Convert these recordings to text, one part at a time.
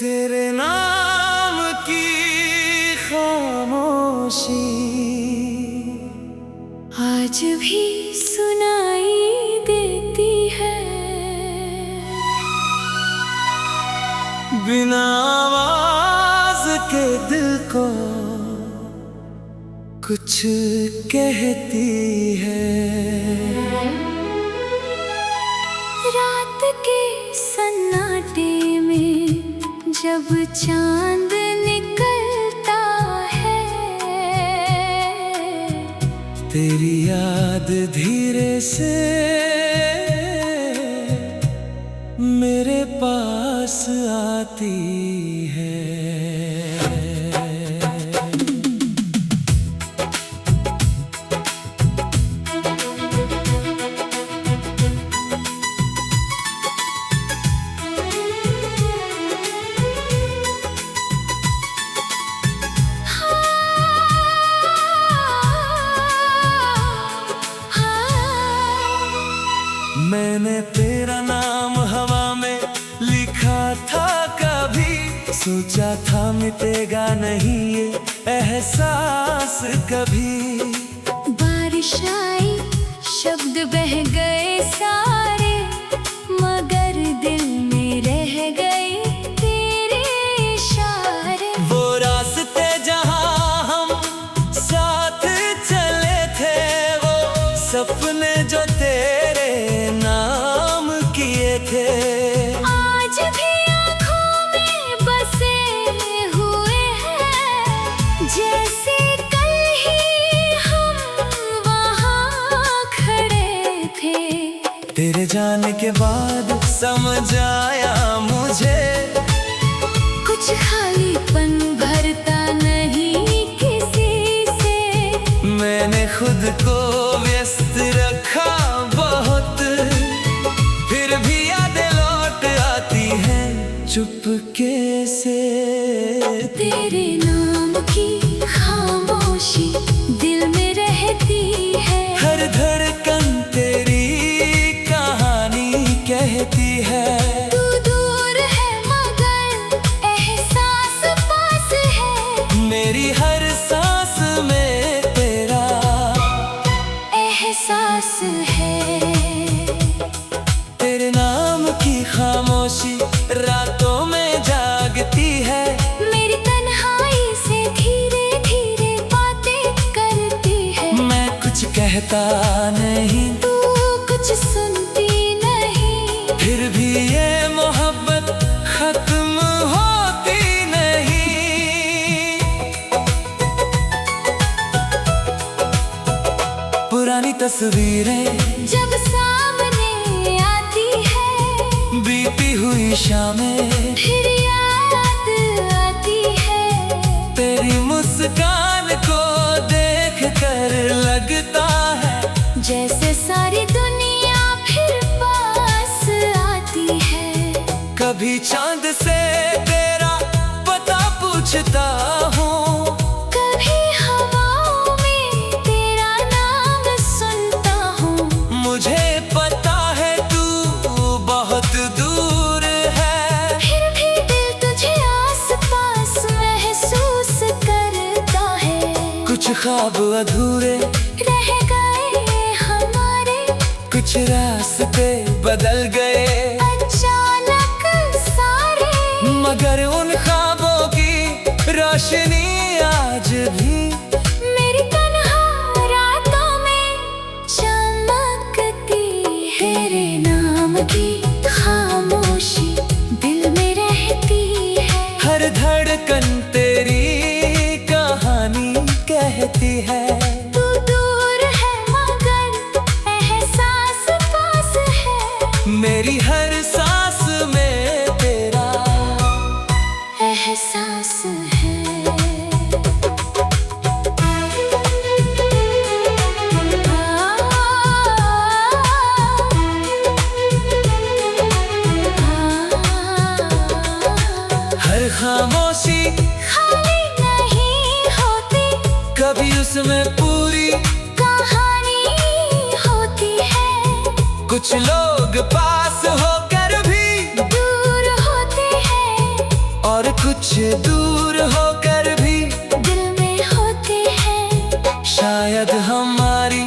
तेरे नाम की खामोशी आज भी सुनाई देती है। बिना आवाज के दिल को कुछ कहती है। रात के सन्नाटे में जब चांद निकलता है, तेरी याद धीरे से मेरे पास आती है। मैंने तेरा नाम हवा में लिखा था, कभी सोचा था मिटेगा नहीं ये एहसास कभी। बारिश आई, शब्द बह गए सारे, मगर दिल में रह गए तेरे इशारे। वो रास्ते जहाँ हम साथ चले थे, वो सपने जो तेरे नाम किए थे, आज भी आँखों में बसे हुए हैं, जैसे कल ही हम वहाँ खड़े थे। तेरे जाने के बाद समझ आया मुझे, कुछ खालीपन भरता नहीं किसी से। मैंने खुद को व्यस्त रखा बहुत, फिर भी यादें लौट आती हैं चुपके से। तेरे नाम की खामोशी दिल में रहती है, हर धड़कन तेरी कहानी कहती है। तू दूर है मगर एहसास पास है, मेरी हर सांस में तेरा एहसास है। तेरे नाम की खामोशी रातों में जागती है, मेरी तन्हाई से धीरे धीरे बातें करती है। मैं कुछ कहता नहीं, तू कुछ सुनती नहीं, फिर भी ये मोहब्बत खत्म होती नहीं। पुरानी तस्वीरें जब सामने आती है, बीती हुई शामें, फिर याद आती है। तेरी मुस्कान को देख कर लगता है जैसे सारी दुनिया फिर पास आती है। कभी चांद से तेरा पता पूछता हूँ, कभी हवाओं में तेरा नाम सुनता हूँ। मुझे पता है तू बहुत दूर है, फिर भी दिल तुझे आस-पास महसूस करता है। कुछ ख्वाब अधूरे रह गए हमारे, कुछ रास्ते बदल गए अचानक सारे, मगर उन ख्वाबों की रोशनी आज भी मेरी तन्हा रातों में चमकती है। तेरे नाम की खामोशी दिल में रहती है, हर धड़कन तेरी कहानी कहती है। तू दूर है मगर एहसास पास है, मेरी हर सांस में तेरा एहसास है। हर खामोशी खाली नहीं होती, कभी उसमें पूरी कहानी होती है। कुछ लोग पास होकर भी दूर होते हैं, दूर होकर भी दिल में होते हैं। शायद हमारी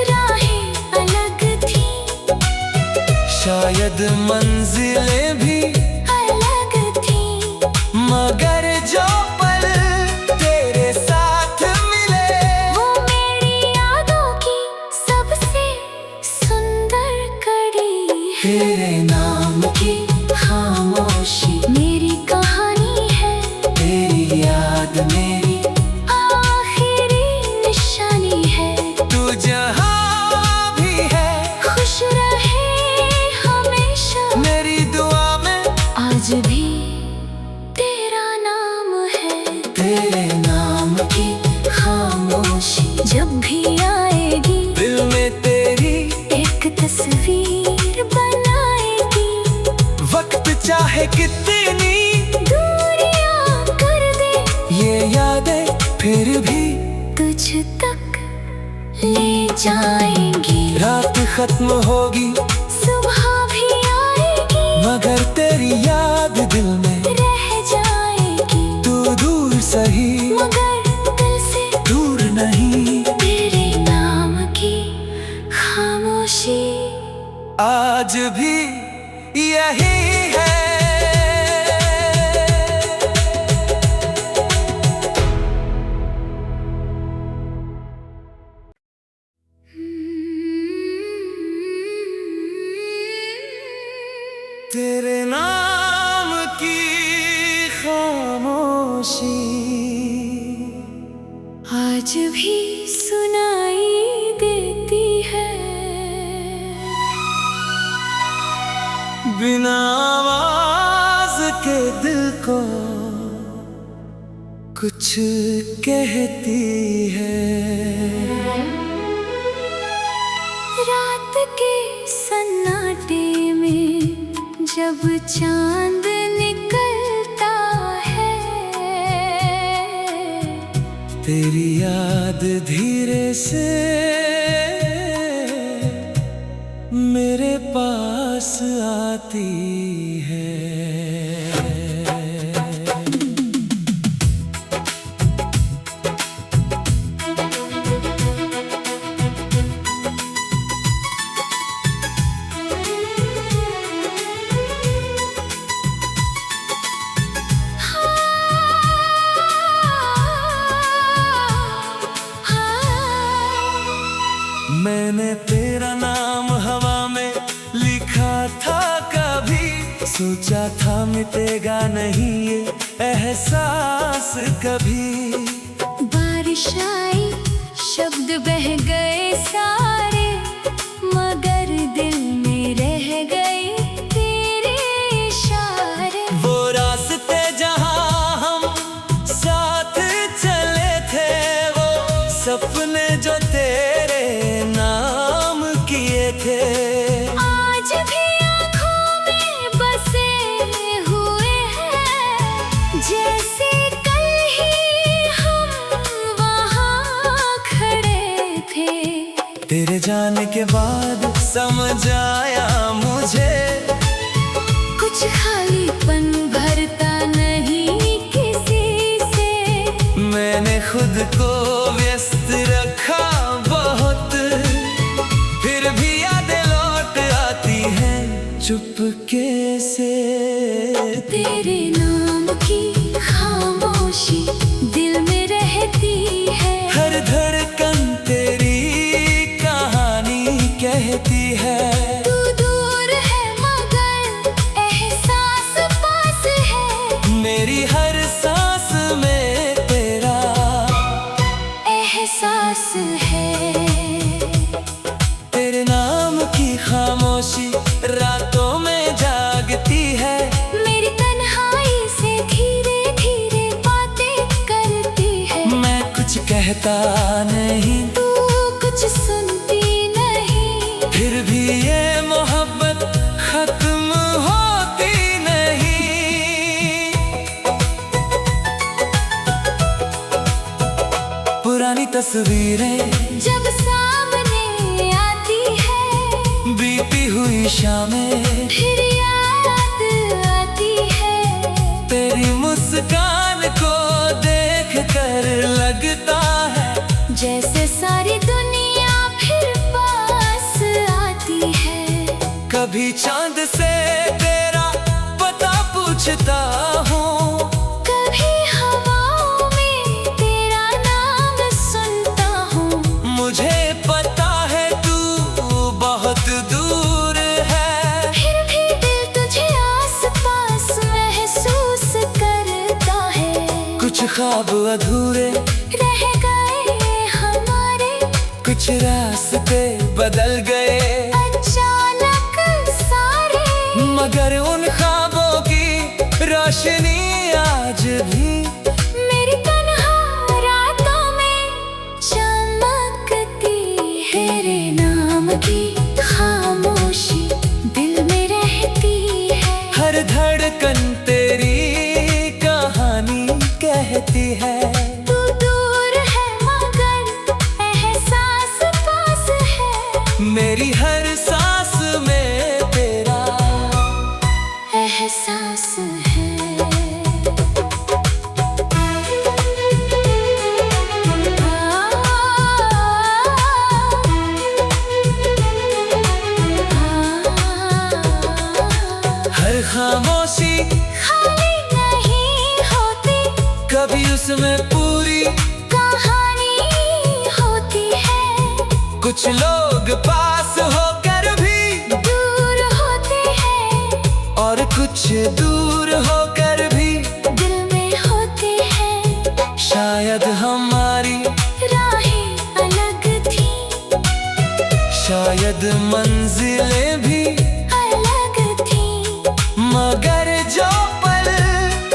राहें अलग थी, शायद मंजिलें भी अलग थी, मगर जो पल तेरे साथ मिले वो मेरी यादों की सबसे सुंदर कड़ी है। तेरे नाम की खामोशी मेरी कहानी है, तेरी याद मेरी आखिरी निशानी है। तू जहाँ भी है खुश रहे हमेशा, मेरी दुआ में आज भी तेरा नाम है। तेरे नाम की खामोशी जब भी आएगी दिल में तेरी एक तस्वीर बनाएगी। वक्त चाहे कितनी दूरियां कर दे, ये यादें फिर भी तुझ तक ले जाएंगी। रात खत्म होगी सुबह भी आएगी, मगर तेरी याद दिल में रह जाएगी। तू दूर सही मगर दिल से दूर नहीं। तेरे नाम की खामोशी आज भी यही है। तेरे नाम की खामोशी आज भी सुनाई देती है। बिना आवाज के दिल को कुछ कहती है। रात के सन्नाटे में जब चांद निकलता है, तेरी याद धीरे से मेरे पास आती है। मैंने तेरा नाम हवा में लिखा था, कभी सोचा था मिटेगा नहीं ये एहसास कभी। बारिश आई शब्द बह गए सारे, मगर दिल में रह गए तेरे इशारे। वो रास्ते जहाँ हम साथ चले थे, वो सपने जो तेरे नाम किए थे, आज भी आँखों में बसे हुए हैं। जैसे कल ही हम वहाँ खड़े थे। तेरे जाने के बाद समझ आया मुझे, कुछ खालीपन भरता नहीं किसी से। मैंने खुद को व्यस्त रखा बहुत, फिर भी यादें लौट आती हैं चुपके से। तेरे नाम की खामोशी दिल में रहती है। हर धड़कन तेरी कहानी कहती है। तू दूर है मगर एहसास पास है। मेरी हर सांस में तेरा एहसास है। तेरे नाम की खामोशी रातों में जागती है। मेरी तन्हाई से धीरे धीरे बातें करती है। मैं कुछ कहता नहीं, तू कुछ सुनती नहीं, फिर भी ये मोहब्बत खत्म होती नहीं। पुरानी तस्वीरें जब सामने आती है, बीती हुई शामें फिर याद आती है। तेरी मुस्कान कभी चांद से तेरा पता पूछता हूँ, कभी हवाओं में तेरा नाम सुनता हूँ। मुझे पता है तू बहुत दूर है, फिर भी दिल तुझे आस-पास महसूस करता है। कुछ ख्वाब अधूरे रह गए हमारे, कुछ रास्ते बदल गए अचानक सारे, मगर उन ख्वाबों की रोशनी आज भी मेरी तन्हा रातों में चमकती है। तेरे नाम की खामोशी दिल में रहती है, हर धड़कन तेरी कहानी कहती है। तू दूर है मगर एहसास पास है, मेरी हर सांस में तेरा एहसास है। हर खामोशी खाली नहीं होती, कभी उसमें पूरी कहानी होती है। कुछ लोग पास होकर भी दूर होते हैं, और कुछ दूर होकर भी दिल में होते हैं। शायद हमारी राहें अलग थी, शायद मंजिलें भी अलग थी, मगर जो पल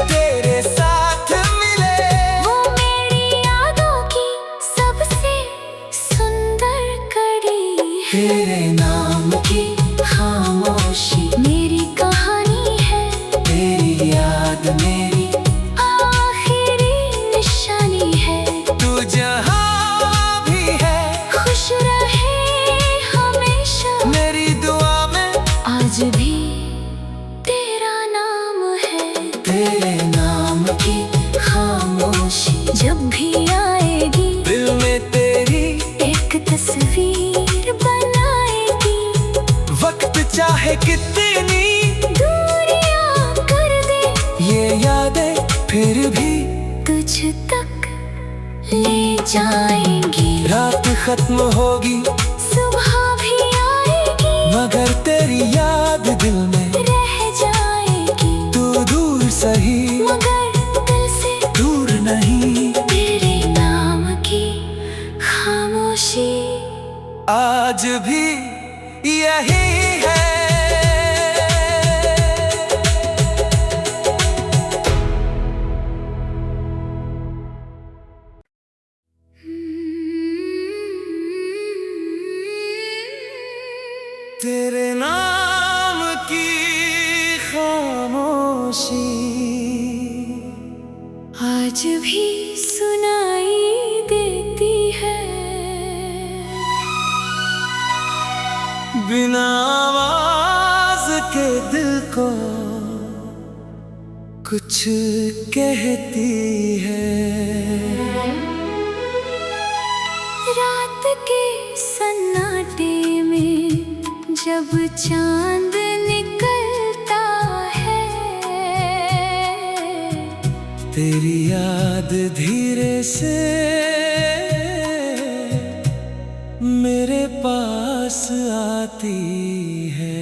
तेरे साथ मिले वो मेरी यादों की सबसे सुंदर कड़ी है। तेरे नाम की खामोशी मेरी कहानी है, तेरी याद मेरी आखिरी निशानी है। तू जहाँ भी है खुश रहे हमेशा, मेरी दुआ में आज भी तेरा नाम है। तेरे नाम की खामोशी जब भी आएगी, दिल में तेरी एक तस्वीर बनाएगी। वक्त चाहे कितनी दूरियां कर दे, ये यादें फिर भी तुझ तक ले जाएंगी। रात खत्म होगी सुबह भी आएगी, मगर तेरी याद दिल में रह जाएगी। तू दूर सही मगर दिल से दूर नहीं, तेरे नाम की खामोशी आज भी यही है। तेरे नाम की खामोशी आज भी सुनाई देती है। बिना आवाज के दिल को कुछ कहती है। रात के सन्नाटे में जब चांद निकलता है, तेरी याद धीरे से मेरे पास आती है।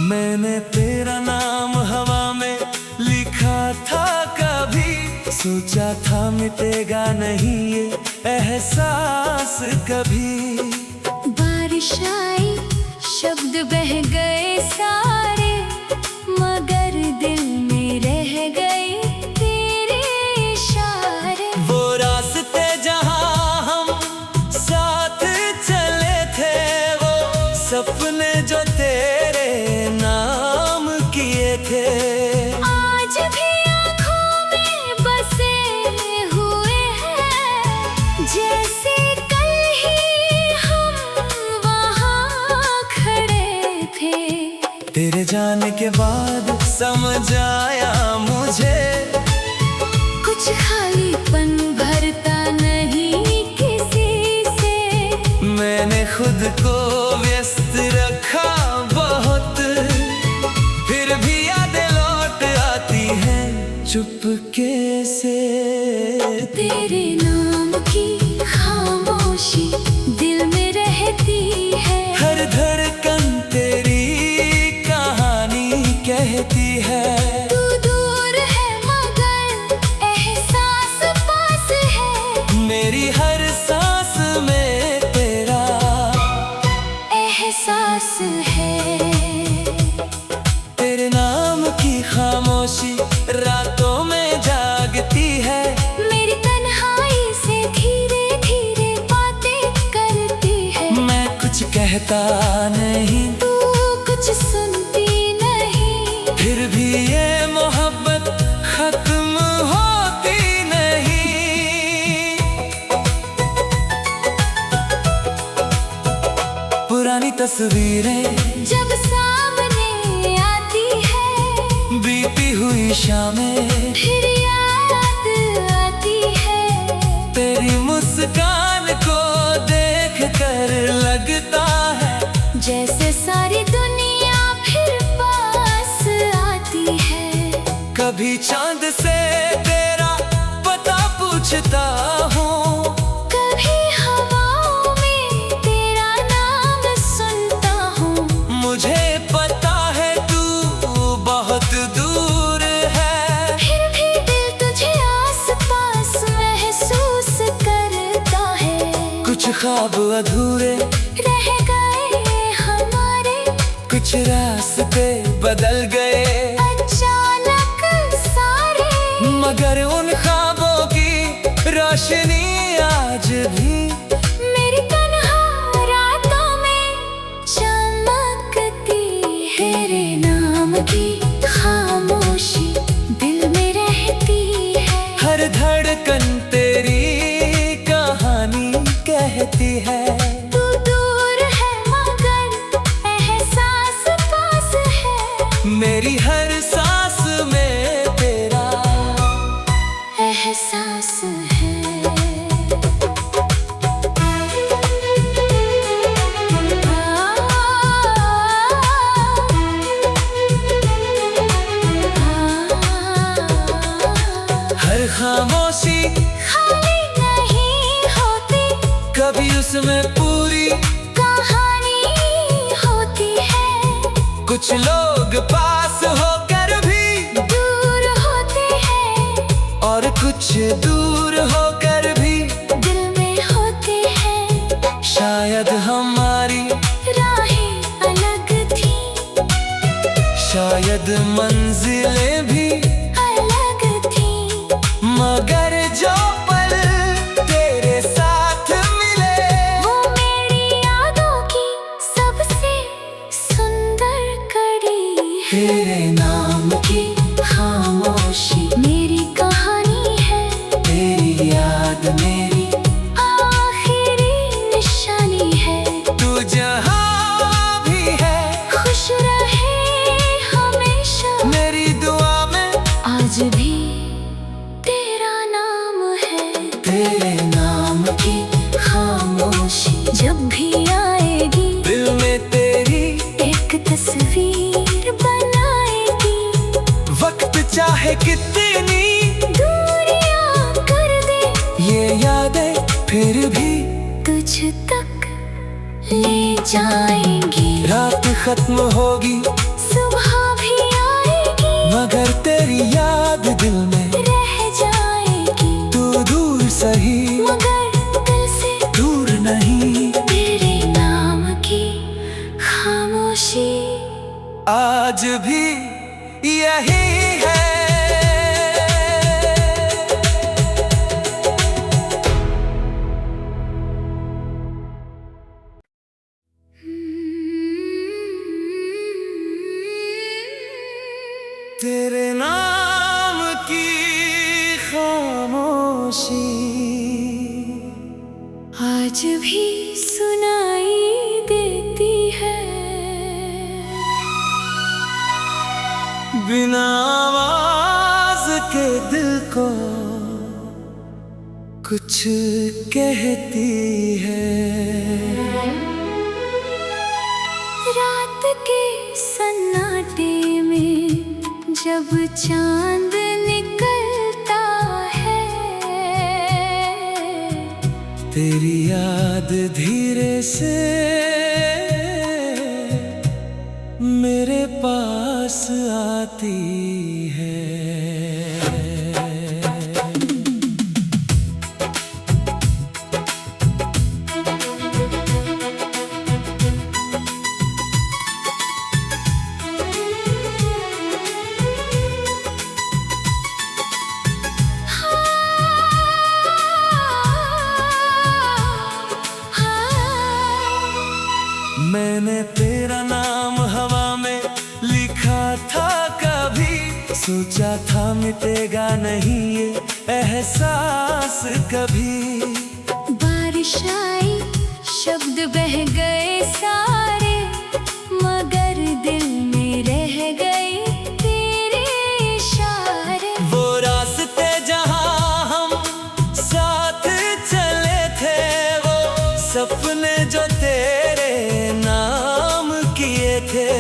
मैंने तेरा नाम हवा में लिखा था, कभी सोचा था मिटेगा नहीं ये एहसास कभी। बारिश आई, शब्द बह गए सारे, मगर दिल में रह गए तेरे इशारे। वो रास्ते जहाँ हम साथ चले थे, वो सपने जो तेरे नाम किए थे, आज भी आँखों में बसे जाने के बाद समझ आया मुझे, कुछ खालीपन भरता नहीं किसी से। मैंने खुद को व्यस्त रखा बहुत, फिर भी यादें लौट आती हैं चुपके से। तेरे नाम की खामोशी दिल में रहती है, हर धड़कन तेरी कहानी कहती है। तू दूर है मगर एहसास पास है, मेरी हर सांस में तेरा एहसास है। तेरे नाम की खामोशी रातों में जागती है, मेरी तन्हाई से धीरे धीरे बातें करती है। मैं कुछ कहता नहीं, तू कुछ सुनती नहीं, फिर भी ये मोहब्बत खत्म होती नहीं। पुरानी तस्वीरें जब सामने आती है, बीती हुई शामें, फिर याद आती है। तेरी मुस्कान को देख कर लगता है जैसे सारी दुनिया फिर पास आती है। कभी चांद से तेरा पता पूछता हूँ, कभी हवाओं में तेरा नाम सुनता हूँ। मुझे पता है तू बहुत दूर है, फिर भी दिल तुझे आस-पास महसूस करता है। कुछ ख्वाब अधूरे रह गए हमारे, कुछ रास्ते बदल गए, अचानक सारे। मगर उन ख्वाबों की रोशनी आज भी मेरी तन्हा रातों में चमकती है। तेरे नाम की खामोशी दिल में रहती है, हर धड़कन तेरी कहानी कहती है। तू दूर है मगर एहसास पास है, मेरी हर सांस में तेरा एहसास है। हर खामोशी खाली नहीं होती, कभी उसमें पूरी कहानी होती है। कुछ लोग पास होकर भी दूर होते हैं, और कुछ दूर होकर भी दिल में होते हैं। शायद हमारी राहें अलग थी, शायद मंजिलें भी अलग थी, मगर जो पल तेरे साथ मिले वो मेरी यादों की सबसे सुंदर कड़ी है। तेरे नाम की खामोशी मेरी कहानी है, तेरी याद मेरी आखिरी निशानी है। तू जहाँ भी है खुश रहे हमेशा, मेरी दुआ में आज भी तेरा नाम है। तेरे नाम की खामोशी जब भी आएगी, दिल में तेरी एक तस्वीर बनाएगी। वक्त चाहे कितनी दूरियां कर दे, ये यादें फिर भी तुझ तक ले जाएंगी। रात खत्म होगी सुबह भी आएगी, मगर तेरी याद दिल में रह जाएगी। तू दूर सही मगर दिल से दूर नहीं, तेरे नाम की खामोशी आज भी यही है। तेरे नाम की खामोशी आज भी सुनाई देती है। कुछ कहती है। रात के सन्नाटे में जब चांद निकलता है, तेरी याद धीरे से मेरे पास आती है। मैंने तेरा नाम हवा में लिखा था, कभी सोचा था मिटेगा नहीं ये एहसास कभी। बारिश आई, शब्द बह गए सारे, मगर दिल में रह गए तेरे इशारे। वो रास्ते जहाँ हम साथ चले थे, वो सपने जो तेरे नाम किए थे,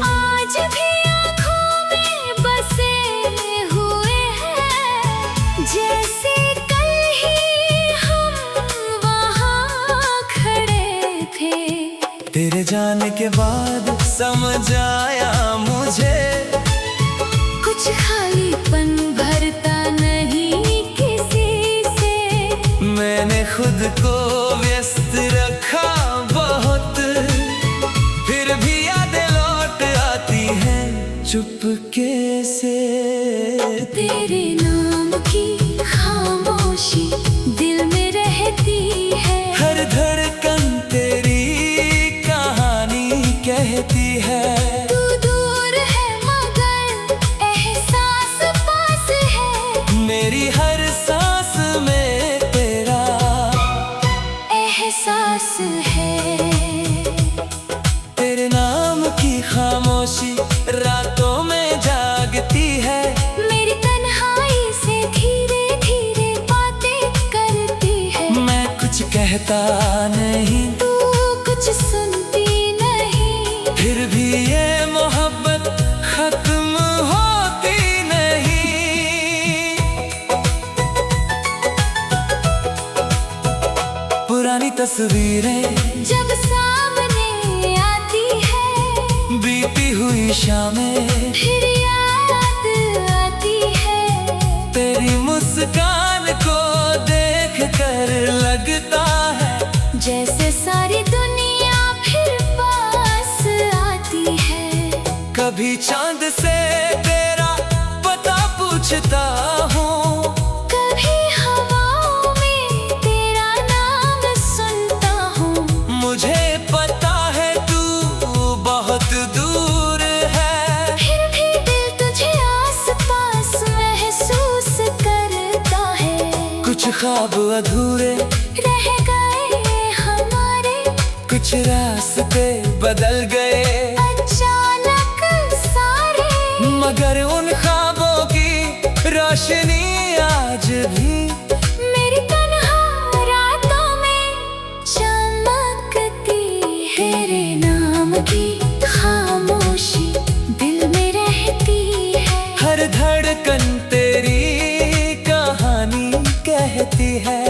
आज भी आँखों में बसे हुए हैं, जैसे कल ही हम वहाँ खड़े थे। तेरे जाने के बाद समझ आया मुझे, कुछ खालीपन भरता नहीं किसी से। मैंने खुद को व्यस्त रखा बहुत, फिर भी यादें लौट आती हैं चुपके से। तेरे नाम की खामोशी दिल में रहती है, हर धड़कन तेरी कहानी कहती है। तू दूर है मगर एहसास पास है, मेरी हर सांस में तेरा एहसास है। तेरे नाम की खामोशी रातों में जागती है, मेरी तन्हाई से धीरे धीरे बातें करती है। मैं कुछ कहता नहीं, तू कुछ सुनती नहीं, फिर भी ये मोहब्बत खत्म होती नहीं। पुरानी तस्वीरें जब सामने आती है, बीती हुई शामें, फिर याद आती है। तेरी मुस्कान को देख कर लगता है जैसे सारी दुनिया फिर पास आती है। कभी चांद से तेरा पता पूछता हूँ, कभी हवाओं में तेरा नाम सुनता हूँ। मुझे पता है तू बहुत दूर है, फिर भी दिल तुझे आस पास महसूस करता है। कुछ ख्वाब अधूरे रह गए हमारे, कुछ रास्ते बदल गए अचानक सारे, मगर उन ख्वाबों की रोशनी आज भी मेरी तन्हा रातों में चमकती है। तेरे नाम की खामोशी दिल में रहती है, हर धड़कन तेरी कहानी कहती है।